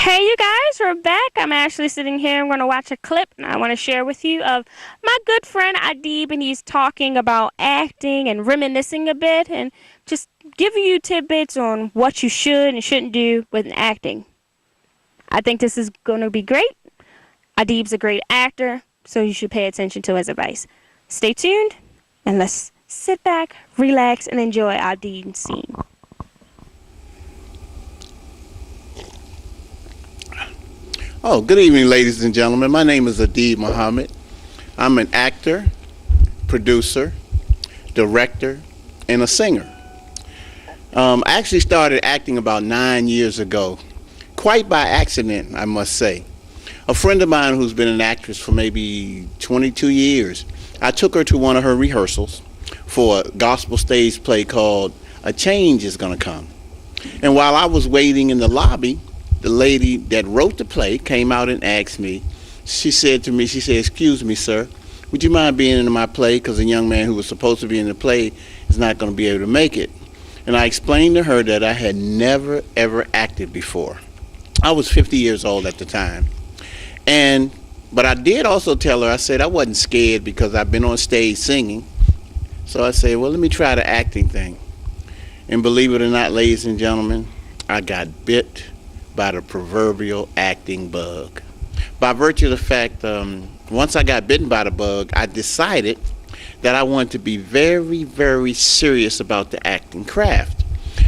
Hey, you guys, we're back. I'm actually sitting here. I'm going to watch a clip, and I want to share with you of my good friend Adiyb, and he's talking about acting and reminiscing a bit, and just giving you tidbits on what you should and shouldn't do with acting. I think this is going to be great. Adib's a great actor, so you should pay attention to his advice. Stay tuned, and let's sit back, relax, and enjoy Adib's scene. Oh, good evening, ladies and gentlemen. My name is Adiyb Muhammad. I'm an actor, producer, director, and a singer. I actually started acting about 9 years ago, quite by accident, I must say. A friend of mine who's been an actress for maybe 22 years, I took her to one of her rehearsals for a gospel stage play called A Change Is Gonna Come. And while I was waiting in the lobby, the lady that wrote the play came out and asked me. She said, "Excuse me, sir, would you mind being in my play, because a young man who was supposed to be in the play is not going to be able to make it." And I explained to her that I had never, ever acted before. I was 50 years old at the time. But I did also tell her, I said I wasn't scared because I've been on stage singing. So I said, well, let me try the acting thing. And believe it or not, ladies and gentlemen, I got bit by the proverbial acting bug. By virtue of the fact, once I got bitten by the bug, I decided that I wanted to be very, very serious about the acting craft.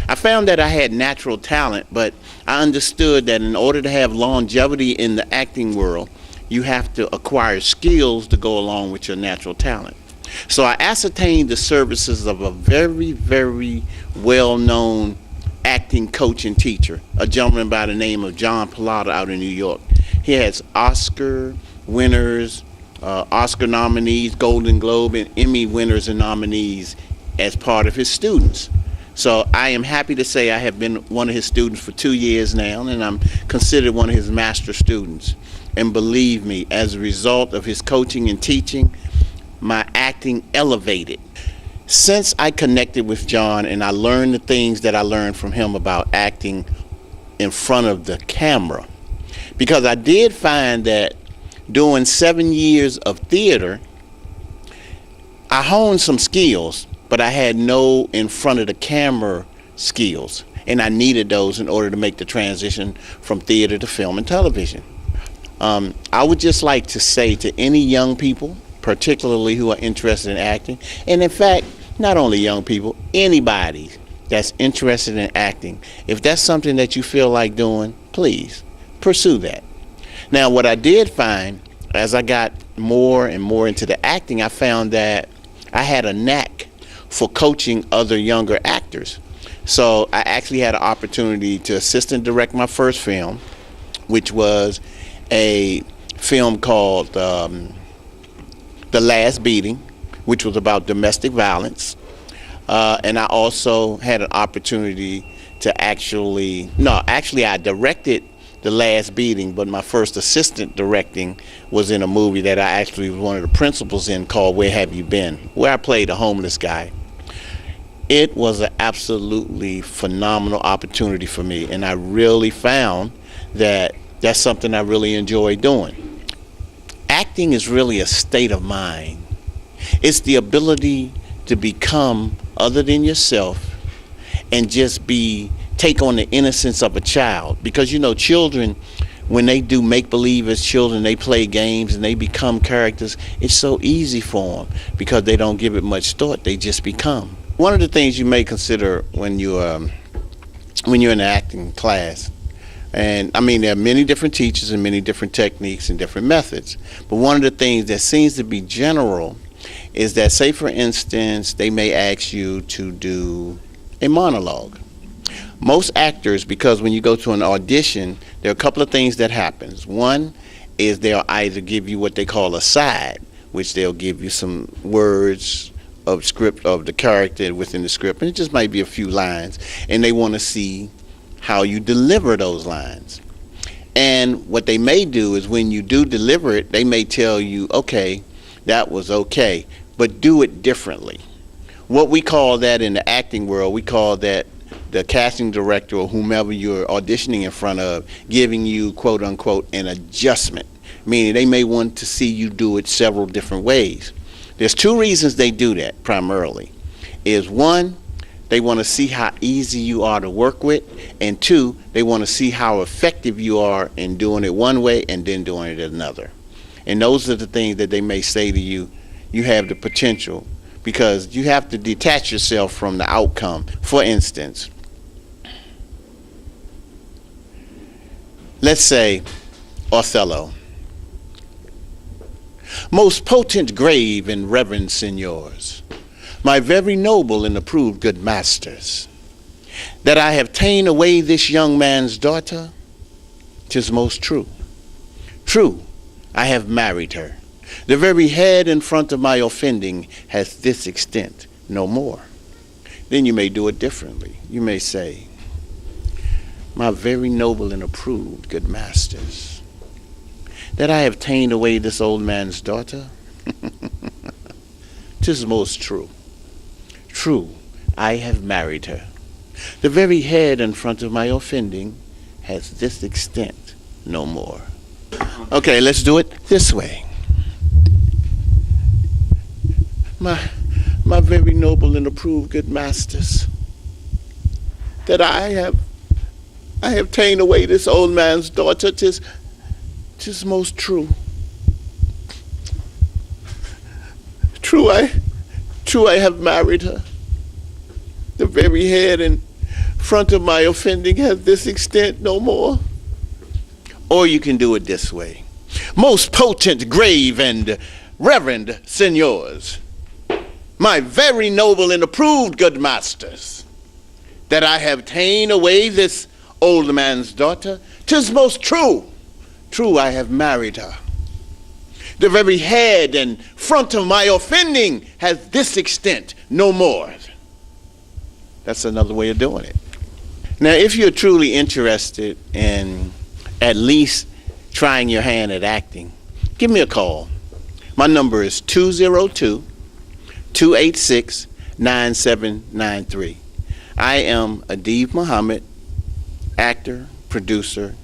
I found that I had natural talent, but I understood that in order to have longevity in the acting world, you have to acquire skills to go along with your natural talent. So I ascertained the services of a very, very well-known acting coach and teacher, a gentleman by the name of John Pilata out in New York. He has Oscar winners, Oscar nominees, Golden Globe, and Emmy winners and nominees as part of his students. So I am happy to say I have been one of his students for 2 years now, and I'm considered one of his master students. And believe me, as a result of his coaching and teaching, my acting elevated. Since I connected with John and I learned the things that I learned from him about acting in front of the camera, because I did find that doing 7 years of theater, I honed some skills, but I had no in front of the camera skills, and I needed those in order to make the transition from theater to film and television. I would just like to say to any young people, particularly who are interested in acting, and in fact, not only young people, anybody that's interested in acting, if that's something that you feel like doing, please pursue that. Now, what I did find as I got more and more into the acting, I found that I had a knack for coaching other younger actors. So I actually had an opportunity to assist and direct my first film, which was a film called The Last Beating, which was about domestic violence. And I also had an opportunity to I directed The Last Beating, but my first assistant directing was in a movie that I actually was one of the principals in called Where Have You Been?, where I played a homeless guy. It was an absolutely phenomenal opportunity for me, and I really found that that's something I really enjoy doing. Acting is really a state of mind. It's the ability to become other than yourself and just take on the innocence of a child. Because children, when they do make-believe as children, they play games and they become characters. It's so easy for them because they don't give it much thought. They just become. One of the things you may consider when you're in an acting class, and I mean, there are many different teachers and many different techniques and different methods, but one of the things that seems to be general is that, say for instance, they may ask you to do a monologue. Most actors, because when you go to an audition, there are a couple of things that happens. One is they'll either give you what they call a side, which they'll give you some words of script of the character within the script, and it just might be a few lines, and they want to see how you deliver those lines. And what they may do is when you do deliver it, they may tell you, okay, that was okay, but do it differently. What we call that in the acting world, we call that the casting director or whomever you're auditioning in front of giving you, quote unquote, an adjustment, meaning they may want to see you do it several different ways. There's two reasons they do that primarily. Is one, they want to see how easy you are to work with, and two, they want to see how effective you are in doing it one way and then doing it another. And those are the things that they may say to you, you have the potential, because you have to detach yourself from the outcome. For instance, let's say Othello. Most potent, grave, and reverend signors, my very noble and approved good masters, that I have ta'en away this young man's daughter, 'tis most true. True, I have married her. The very head in front of my offending has this extent, no more. Then you may do it differently. You may say, my very noble and approved good masters, that I have ta'en away this old man's daughter, 'tis most true. True, I have married her. The very head in front of my offending has this extent, no more. Okay, let's do it this way. My very noble and approved good masters, that I have ta'en away this old man's daughter, 'tis most true. True, I have married her. The very head in front of my offending has this extent, no more. Or you can do it this way. Most potent, grave, and reverend signors, my very noble and approved good masters, that I have ta'en away this old man's daughter, 'tis most true. True, I have married her. The very head and front of my offending has this extent, no more. That's another way of doing it. Now, if you're truly interested in at least trying your hand at acting, give me a call. My number is 202-286-9793. I am Adiyb Muhammad, actor, producer,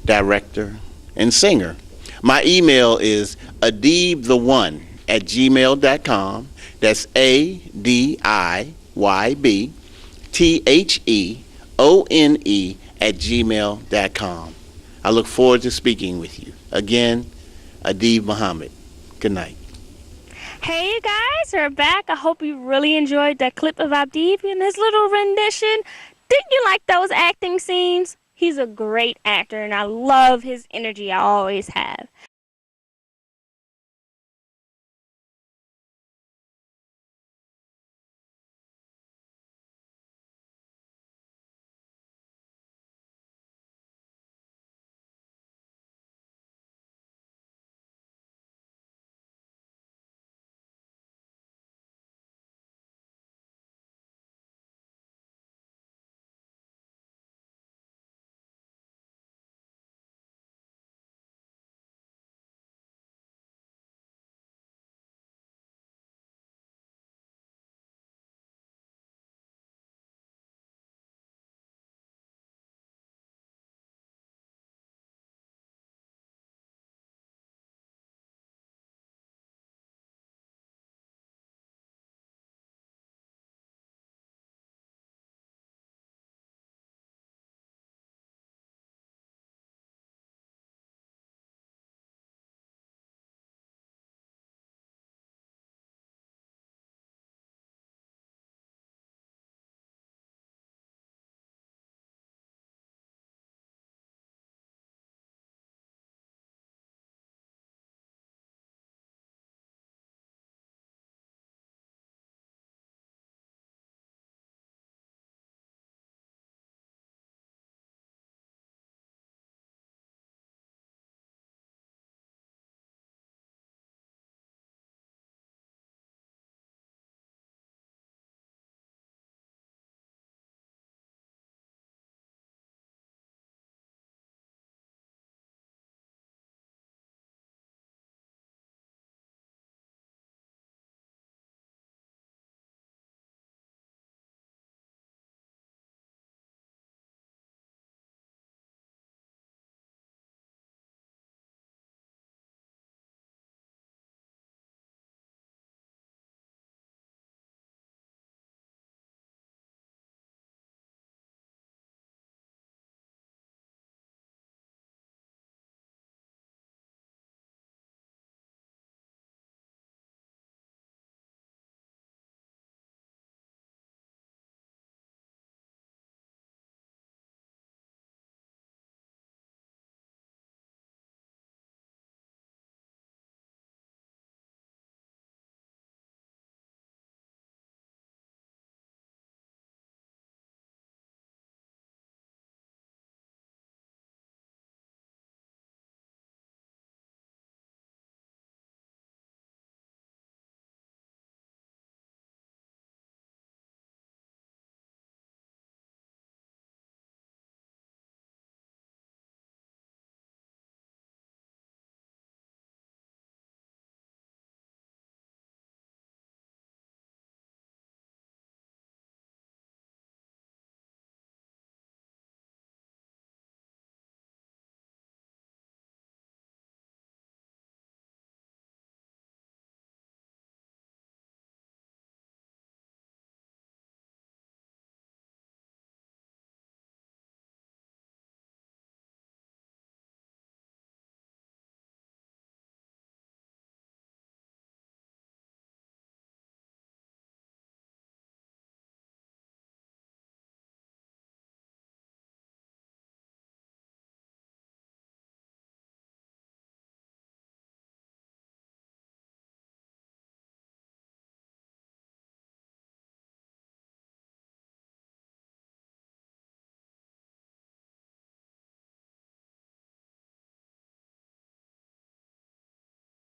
director, and singer. My email is adiyb1@gmail.com. That's ADIYBTHEONE@gmail.com. I look forward to speaking with you. Again, Adiyb Muhammad. Good night. Hey, you guys, we're back. I hope you really enjoyed that clip of Adiyb and his little rendition. Didn't you like those acting scenes? He's a great actor, and I love his energy. I always have.